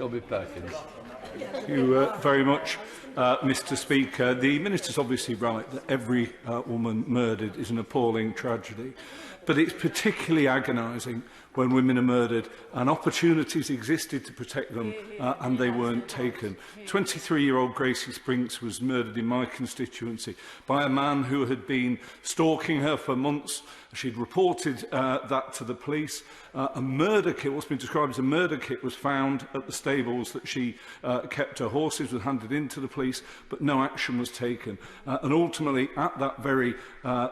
Toby Perkins. Thank you very much, Mr Speaker. The Minister's obviously right that every woman murdered is an appalling tragedy, but it's particularly agonising when women are murdered and opportunities existed to protect them and they weren't taken. 23-year-old Gracie Spinks was murdered in my constituency by a man who had been stalking her for months. She'd reported that to the police. A murder kit, what's been described as a murder kit, was found at the stables that she kept her horses, was handed in to the police, but no action was taken. And ultimately, at that very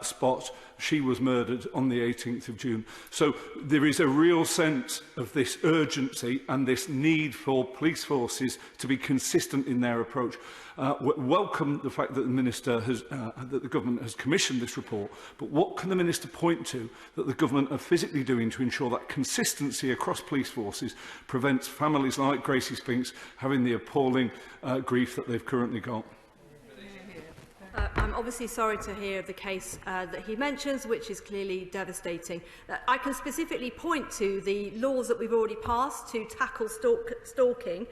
spot, she was murdered on the 18th of June. So there is a real sense of this urgency and this need for police forces to be consistent in their approach. Welcome the fact that the Minister has, that the Government has commissioned this report, but what can the Minister point to that the Government are physically doing to ensure that consistency across police forces prevents families like Gracie Spinks having the appalling grief that they've currently got? I'm obviously sorry to hear of the case that he mentions, which is clearly devastating. I can specifically point to the laws that we've already passed to tackle stalking,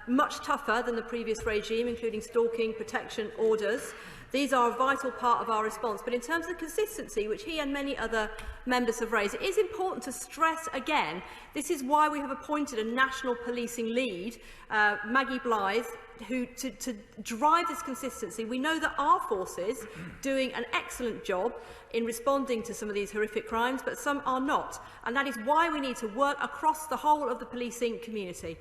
much tougher than the previous regime, including Stalking Protection Orders. These are a vital part of our response. But in terms of consistency, which he and many other members have raised, it is important to stress again, this is why we have appointed a national policing lead, Maggie Blythe, to drive this consistency. We know that our forces doing an excellent job in responding to some of these horrific crimes, but some are not. And that is why we need to work across the whole of the policing community.